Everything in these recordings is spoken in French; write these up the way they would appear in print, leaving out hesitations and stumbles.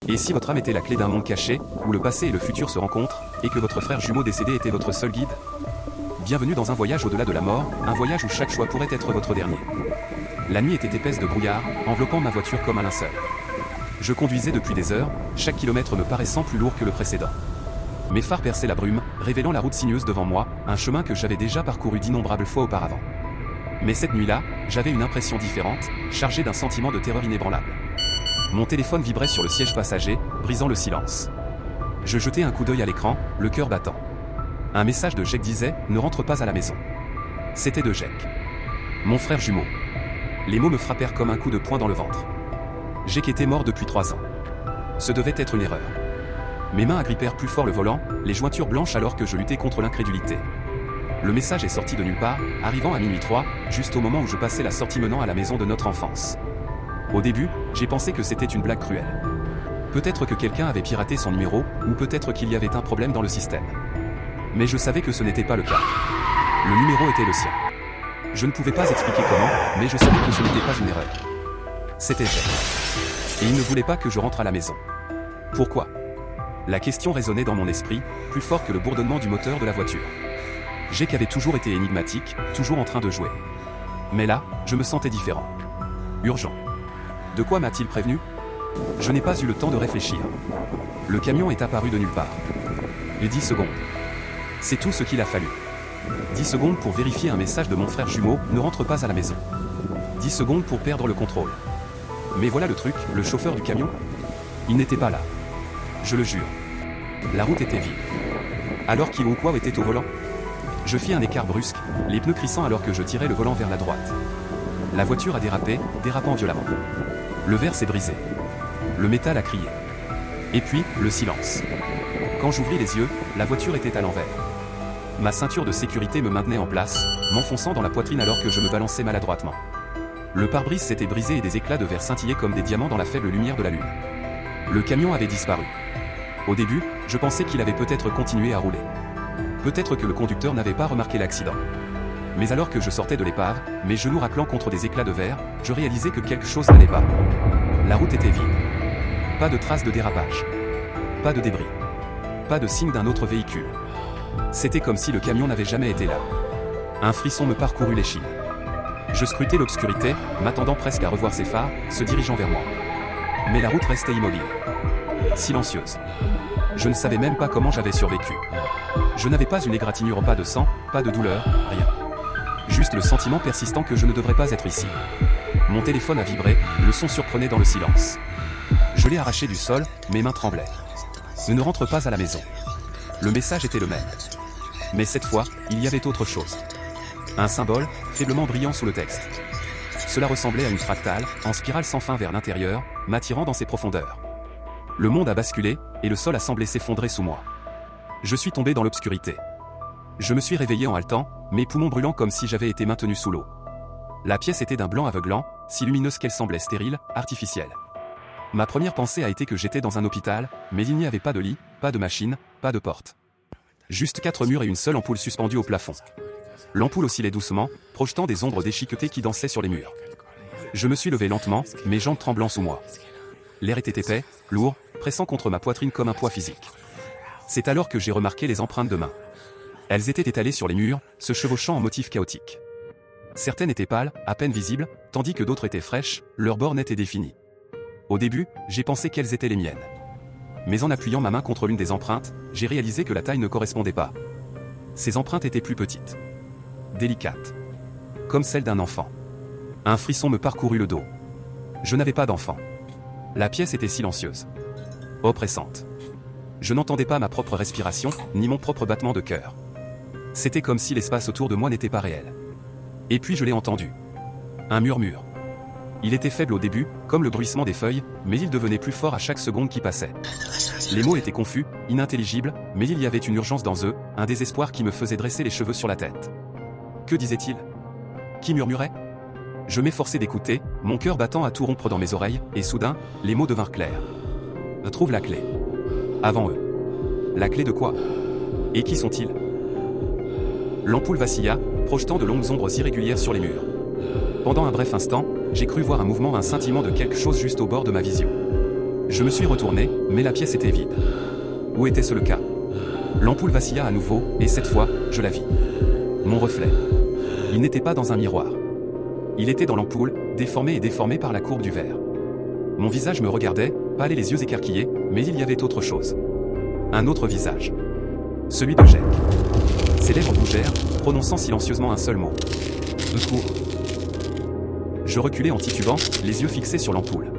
Et si votre âme était la clé d'un monde caché, où le passé et le futur se rencontrent, et que votre frère jumeau décédé était votre seul guide? Bienvenue dans un voyage au-delà de la mort, un voyage où chaque choix pourrait être votre dernier. La nuit était épaisse de brouillard, enveloppant ma voiture comme un linceul. Je conduisais depuis des heures, chaque kilomètre me paraissant plus lourd que le précédent. Mes phares perçaient la brume, révélant la route sinueuse devant moi, un chemin que j'avais déjà parcouru d'innombrables fois auparavant. Mais cette nuit-là, j'avais une impression différente, chargée d'un sentiment de terreur inébranlable. Mon téléphone vibrait sur le siège passager, brisant le silence. Je jetai un coup d'œil à l'écran, le cœur battant. Un message de Jake disait « Ne rentre pas à la maison ». C'était de Jake. Mon frère jumeau. Les mots me frappèrent comme un coup de poing dans le ventre. Jake était mort depuis 3 ans. Ce devait être une erreur. Mes mains agrippèrent plus fort le volant, les jointures blanches alors que je luttais contre l'incrédulité. Le message est sorti de nulle part, arrivant à minuit 3, juste au moment où je passais la sortie menant à la maison de notre enfance. Au début, j'ai pensé que c'était une blague cruelle. Peut-être que quelqu'un avait piraté son numéro, ou peut-être qu'il y avait un problème dans le système. Mais je savais que ce n'était pas le cas. Le numéro était le sien. Je ne pouvais pas expliquer comment, mais je savais que ce n'était pas une erreur. C'était Jake. Et il ne voulait pas que je rentre à la maison. Pourquoi? La question résonnait dans mon esprit, plus fort que le bourdonnement du moteur de la voiture. Jake avait toujours été énigmatique, toujours en train de jouer. Mais là, je me sentais différent. Urgent. De quoi m'a-t-il prévenu? Je n'ai pas eu le temps de réfléchir. Le camion est apparu de nulle part. Et 10 secondes. C'est tout ce qu'il a fallu. 10 secondes pour vérifier un message de mon frère jumeau, ne rentre pas à la maison. 10 secondes pour perdre le contrôle. Mais voilà le truc, le chauffeur du camion, il n'était pas là. Je le jure. La route était vide. Alors qu'il ou quoi était au volant? Je fis un écart brusque, les pneus crissant alors que je tirais le volant vers la droite. La voiture a dérapé, dérapant violemment. Le verre s'est brisé. Le métal a crié. Et puis, le silence. Quand j'ouvris les yeux, la voiture était à l'envers. Ma ceinture de sécurité me maintenait en place, m'enfonçant dans la poitrine alors que je me balançais maladroitement. Le pare-brise s'était brisé et des éclats de verre scintillaient comme des diamants dans la faible lumière de la lune. Le camion avait disparu. Au début, je pensais qu'il avait peut-être continué à rouler. Peut-être que le conducteur n'avait pas remarqué l'accident. Mais alors que je sortais de l'épave, mes genoux raclant contre des éclats de verre, je réalisais que quelque chose n'allait pas. La route était vide. Pas de traces de dérapage. Pas de débris. Pas de signe d'un autre véhicule. C'était comme si le camion n'avait jamais été là. Un frisson me parcourut l'échine. Je scrutais l'obscurité, m'attendant presque à revoir ses phares, se dirigeant vers moi. Mais la route restait immobile. Silencieuse. Je ne savais même pas comment j'avais survécu. Je n'avais pas une égratignure, pas de sang, pas de douleur, rien. Juste le sentiment persistant que je ne devrais pas être ici. Mon téléphone a vibré, le son surprenait dans le silence. Je l'ai arraché du sol, mes mains tremblaient. Ne rentre pas à la maison. Le message était le même. Mais cette fois, il y avait autre chose. Un symbole, faiblement brillant sous le texte. Cela ressemblait à une fractale, en spirale sans fin vers l'intérieur, m'attirant dans ses profondeurs. Le monde a basculé, et le sol a semblé s'effondrer sous moi. Je suis tombé dans l'obscurité. Je me suis réveillé en haletant, mes poumons brûlant comme si j'avais été maintenu sous l'eau. La pièce était d'un blanc aveuglant, si lumineuse qu'elle semblait stérile, artificielle. Ma première pensée a été que j'étais dans un hôpital, mais il n'y avait pas de lit, pas de machine, pas de porte. Juste 4 murs et une seule ampoule suspendue au plafond. L'ampoule oscillait doucement, projetant des ombres déchiquetées qui dansaient sur les murs. Je me suis levé lentement, mes jambes tremblant sous moi. L'air était épais, lourd, pressant contre ma poitrine comme un poids physique. C'est alors que j'ai remarqué les empreintes de mains. Elles étaient étalées sur les murs, se chevauchant en motifs chaotiques. Certaines étaient pâles, à peine visibles, tandis que d'autres étaient fraîches, leurs bords nets et définis. Au début, j'ai pensé qu'elles étaient les miennes. Mais en appuyant ma main contre l'une des empreintes, j'ai réalisé que la taille ne correspondait pas. Ces empreintes étaient plus petites. Délicates. Comme celles d'un enfant. Un frisson me parcourut le dos. Je n'avais pas d'enfant. La pièce était silencieuse. Oppressante. Je n'entendais pas ma propre respiration, ni mon propre battement de cœur. C'était comme si l'espace autour de moi n'était pas réel. Et puis je l'ai entendu. Un murmure. Il était faible au début, comme le bruissement des feuilles, mais il devenait plus fort à chaque seconde qui passait. Les mots étaient confus, inintelligibles, mais il y avait une urgence dans eux, un désespoir qui me faisait dresser les cheveux sur la tête. Que disait-il? Qui murmurait? Je m'efforçais d'écouter, mon cœur battant à tout rompre dans mes oreilles, et soudain, les mots devinrent clairs. Trouve la clé. Avant eux. La clé de quoi? Et qui sont-ils? L'ampoule vacilla, projetant de longues ombres irrégulières sur les murs. Pendant un bref instant, j'ai cru voir un mouvement, un scintillement de quelque chose juste au bord de ma vision. Je me suis retourné, mais la pièce était vide. Où était-ce le cas? L'ampoule vacilla à nouveau, et cette fois, je la vis. Mon reflet. Il n'était pas dans un miroir. Il était dans l'ampoule, déformé par la courbe du verre. Mon visage me regardait, pâle et les yeux écarquillés, mais il y avait autre chose. Un autre visage. Celui de Jake. Ses lèvres bougèrent, prononçant silencieusement un seul mot. Secours. Je reculai en titubant, les yeux fixés sur l'ampoule.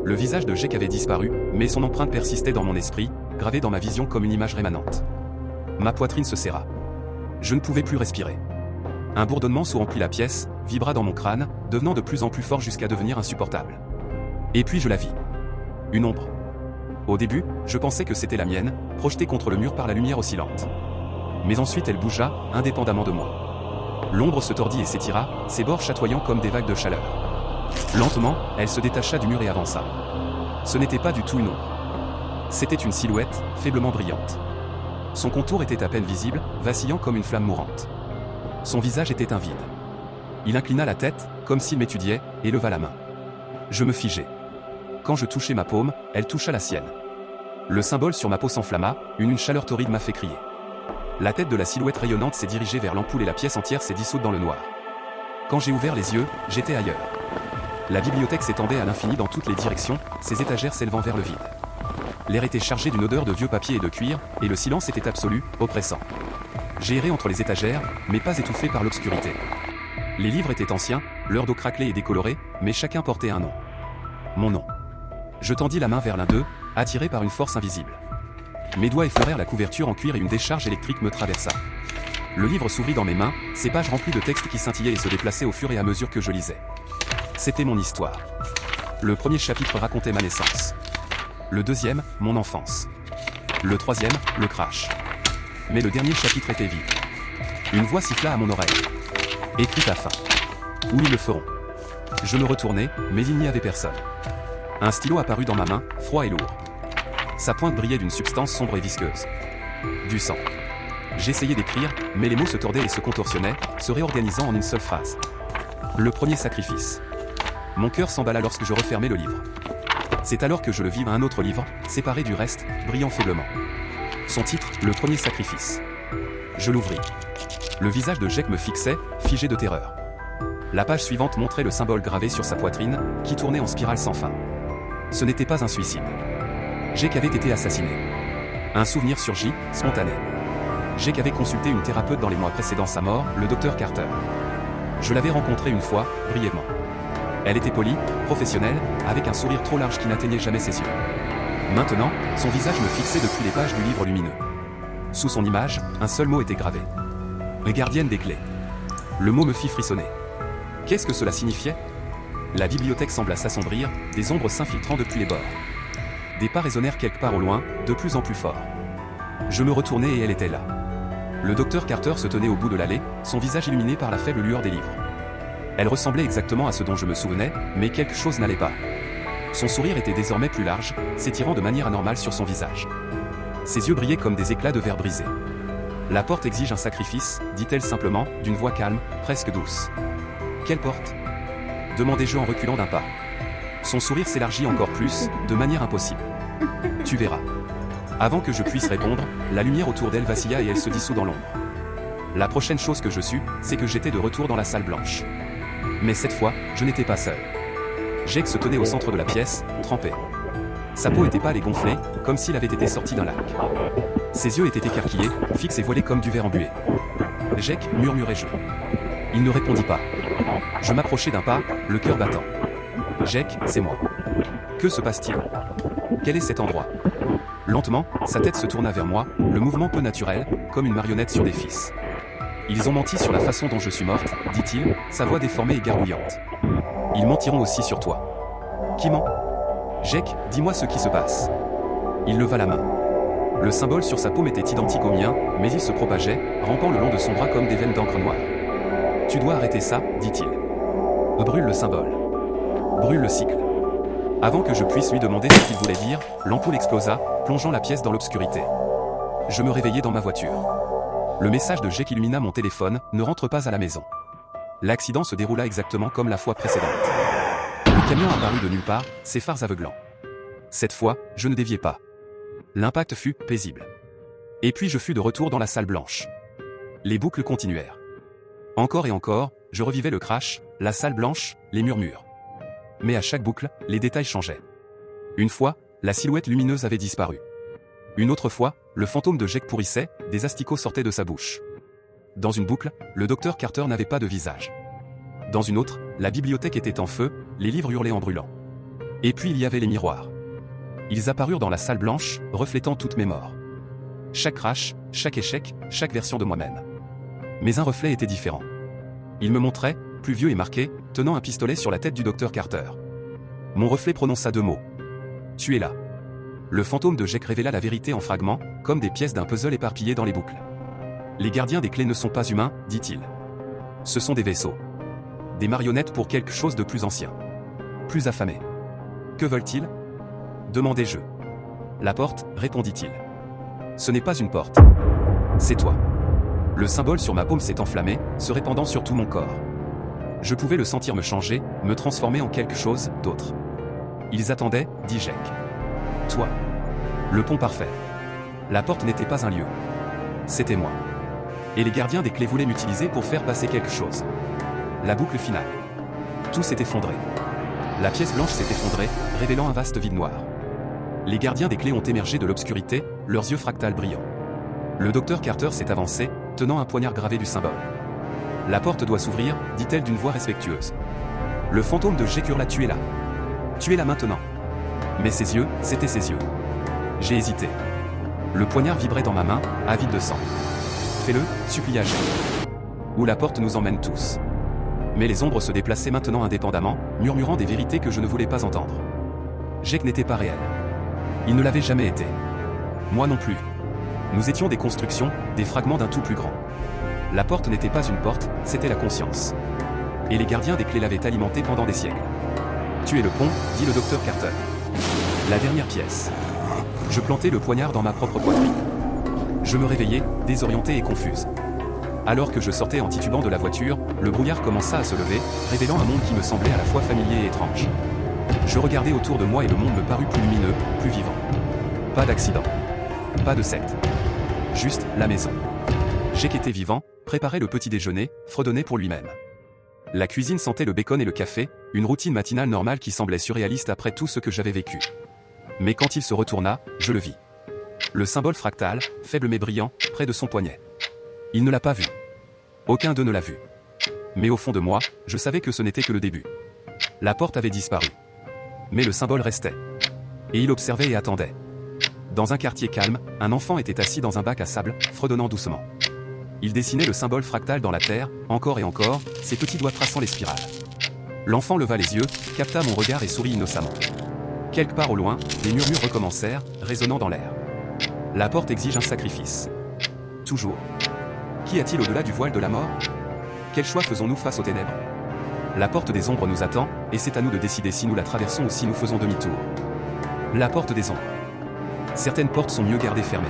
Le visage de Jake avait disparu, mais son empreinte persistait dans mon esprit, gravée dans ma vision comme une image rémanente. Ma poitrine se serra. Je ne pouvais plus respirer. Un bourdonnement sourd remplit la pièce, vibra dans mon crâne, devenant de plus en plus fort jusqu'à devenir insupportable. Et puis je la vis. Une ombre. Au début, je pensais que c'était la mienne, projetée contre le mur par la lumière oscillante. Mais ensuite elle bougea, indépendamment de moi. L'ombre se tordit et s'étira, ses bords chatoyant comme des vagues de chaleur. Lentement, elle se détacha du mur et avança. Ce n'était pas du tout une ombre. C'était une silhouette, faiblement brillante. Son contour était à peine visible, vacillant comme une flamme mourante. Son visage était un vide. Il inclina la tête, comme s'il m'étudiait, et leva la main. Je me figeai. Quand je touchai ma paume, elle toucha la sienne. Le symbole sur ma peau s'enflamma, une chaleur torride m'a fait crier. La tête de la silhouette rayonnante s'est dirigée vers l'ampoule et la pièce entière s'est dissoute dans le noir. Quand j'ai ouvert les yeux, j'étais ailleurs. La bibliothèque s'étendait à l'infini dans toutes les directions, ses étagères s'élevant vers le vide. L'air était chargé d'une odeur de vieux papier et de cuir, et le silence était absolu, oppressant. J'ai erré entre les étagères, mais pas étouffé par l'obscurité. Les livres étaient anciens, leur dos craquelé et décoloré, mais chacun portait un nom. Mon nom. Je tendis la main vers l'un d'eux, attiré par une force invisible. Mes doigts effleurèrent la couverture en cuir et une décharge électrique me traversa. Le livre s'ouvrit dans mes mains, ses pages remplies de textes qui scintillaient et se déplaçaient au fur et à mesure que je lisais. C'était mon histoire. Le premier chapitre racontait ma naissance. Le deuxième, mon enfance. Le troisième, le crash. Mais le dernier chapitre était vide. Une voix siffla à mon oreille. Écrit à fin. Où ils le feront. Je me retournai, mais il n'y avait personne. Un stylo apparut dans ma main, froid et lourd. Sa pointe brillait d'une substance sombre et visqueuse. Du sang. J'essayais d'écrire, mais les mots se tordaient et se contorsionnaient, se réorganisant en une seule phrase. Le premier sacrifice. Mon cœur s'emballa lorsque je refermai le livre. C'est alors que je le vis à un autre livre, séparé du reste, brillant faiblement. Son titre, Le premier sacrifice. Je l'ouvris. Le visage de Jake me fixait, figé de terreur. La page suivante montrait le symbole gravé sur sa poitrine, qui tournait en spirale sans fin. Ce n'était pas un suicide. Jake avait été assassiné. Un souvenir surgit, spontané. Jake avait consulté une thérapeute dans les mois précédant sa mort, le docteur Carter. Je l'avais rencontrée une fois, brièvement. Elle était polie, professionnelle, avec un sourire trop large qui n'atteignait jamais ses yeux. Maintenant, son visage me fixait depuis les pages du livre lumineux. Sous son image, un seul mot était gravé. Gardienne des clés. Le mot me fit frissonner. Qu'est-ce que cela signifiait? La bibliothèque sembla s'assombrir, des ombres s'infiltrant depuis les bords. Des pas résonnèrent quelque part au loin, de plus en plus fort. Je me retournai et elle était là. Le docteur Carter se tenait au bout de l'allée, son visage illuminé par la faible lueur des livres. Elle ressemblait exactement à ce dont je me souvenais, mais quelque chose n'allait pas. Son sourire était désormais plus large, s'étirant de manière anormale sur son visage. Ses yeux brillaient comme des éclats de verre brisé. La porte exige un sacrifice, dit-elle simplement, d'une voix calme, presque douce. Quelle porte? Demandai-je en reculant d'un pas. Son sourire s'élargit encore plus, de manière impossible. Tu verras. Avant que je puisse répondre, la lumière autour d'elle vacilla et elle se dissout dans l'ombre. La prochaine chose que je sus, c'est que j'étais de retour dans la salle blanche. Mais cette fois, je n'étais pas seul. Jake se tenait au centre de la pièce, trempé. Sa peau était pâle et gonflée, comme s'il avait été sorti d'un lac. Ses yeux étaient écarquillés, fixes et voilés comme du verre embué. Jake, murmurai-je. Il ne répondit pas. Je m'approchai d'un pas, le cœur battant. Jake, c'est moi. Que se passe-t-il? Quel est cet endroit? Lentement, sa tête se tourna vers moi, le mouvement peu naturel, comme une marionnette sur des fils. Ils ont menti sur la façon dont je suis morte, dit-il, sa voix déformée et gargouillante. Ils mentiront aussi sur toi. Qui ment? Jake, dis-moi ce qui se passe. Il leva la main. Le symbole sur sa paume était identique au mien, mais il se propageait, rampant le long de son bras comme des veines d'encre noire. Tu dois arrêter ça, dit-il. Brûle le symbole. Brûle le cycle. Avant que je puisse lui demander ce qu'il voulait dire, l'ampoule explosa, plongeant la pièce dans l'obscurité. Je me réveillai dans ma voiture. Le message de Jake illumina mon téléphone, ne rentre pas à la maison. L'accident se déroula exactement comme la fois précédente. Le camion apparut de nulle part, ses phares aveuglants. Cette fois, je ne déviai pas. L'impact fut paisible. Et puis je fus de retour dans la salle blanche. Les boucles continuèrent. Encore et encore, je revivais le crash, la salle blanche, les murmures. Mais à chaque boucle, les détails changeaient. Une fois, la silhouette lumineuse avait disparu. Une autre fois, le fantôme de Jake pourrissait, des asticots sortaient de sa bouche. Dans une boucle, le docteur Carter n'avait pas de visage. Dans une autre, la bibliothèque était en feu, les livres hurlaient en brûlant. Et puis il y avait les miroirs. Ils apparurent dans la salle blanche, reflétant toutes mes morts. Chaque crash, chaque échec, chaque version de moi-même. Mais un reflet était différent. Il me montrait, plus vieux et marqué, tenant un pistolet sur la tête du docteur Carter. Mon reflet prononça 2 mots. « Tu es là ». Le fantôme de Jake révéla la vérité en fragments, comme des pièces d'un puzzle éparpillées dans les boucles. « Les gardiens des clés ne sont pas humains, dit-il. Ce sont des vaisseaux. Des marionnettes pour quelque chose de plus ancien. Plus affamé. Que veulent-ils ? Demandai-je. La porte, répondit-il. Ce n'est pas une porte. C'est toi. Le symbole sur ma paume s'est enflammé, se répandant sur tout mon corps. Je pouvais le sentir me changer, me transformer en quelque chose d'autre. Ils attendaient, dit Jake. Toi. Le pont parfait. La porte n'était pas un lieu. C'était moi. Et les gardiens des clés voulaient m'utiliser pour faire passer quelque chose. La boucle finale. Tout s'est effondré. La pièce blanche s'est effondrée, révélant un vaste vide noir. Les gardiens des clés ont émergé de l'obscurité, leurs yeux fractales brillants. Le docteur Carter s'est avancé, tenant un poignard gravé du symbole. La porte doit s'ouvrir, dit-elle d'une voix respectueuse. Le fantôme de Jake hurla, tu es là. Tu es là maintenant. Mais ses yeux, c'étaient ses yeux. J'ai hésité. Le poignard vibrait dans ma main, avide de sang. Fais-le, supplia Jake. Ou la porte nous emmène tous. Mais les ombres se déplaçaient maintenant indépendamment, murmurant des vérités que je ne voulais pas entendre. Jake n'était pas réel. Il ne l'avait jamais été. Moi non plus. Nous étions des constructions, des fragments d'un tout plus grand. La porte n'était pas une porte, c'était la conscience. Et les gardiens des clés l'avaient alimentée pendant des siècles. Tu es le pont, dit le docteur Carter. La dernière pièce. Je plantai le poignard dans ma propre poitrine. Je me réveillai, désorienté et confuse. Alors que je sortais en titubant de la voiture, le brouillard commença à se lever, révélant un monde qui me semblait à la fois familier et étrange. Je regardais autour de moi et le monde me parut plus lumineux, plus vivant. Pas d'accident. Pas de secte. Juste la maison. Jake était vivant, préparait le petit déjeuner, fredonnait pour lui-même. La cuisine sentait le bacon et le café, une routine matinale normale qui semblait surréaliste après tout ce que j'avais vécu. Mais quand il se retourna, je le vis. Le symbole fractal, faible mais brillant, près de son poignet. Il ne l'a pas vu. Aucun d'eux ne l'a vu. Mais au fond de moi, je savais que ce n'était que le début. La porte avait disparu. Mais le symbole restait. Et il observait et attendait. Dans un quartier calme, un enfant était assis dans un bac à sable, fredonnant doucement. Il dessinait le symbole fractal dans la terre, encore et encore, ses petits doigts traçant les spirales. L'enfant leva les yeux, capta mon regard et sourit innocemment. Quelque part au loin, les murmures recommencèrent, résonnant dans l'air. La porte exige un sacrifice. Toujours. Qu'y a-t-il au-delà du voile de la mort ? Quel choix faisons-nous face aux ténèbres ? La porte des ombres nous attend, et c'est à nous de décider si nous la traversons ou si nous faisons demi-tour. La porte des ombres. Certaines portes sont mieux gardées fermées.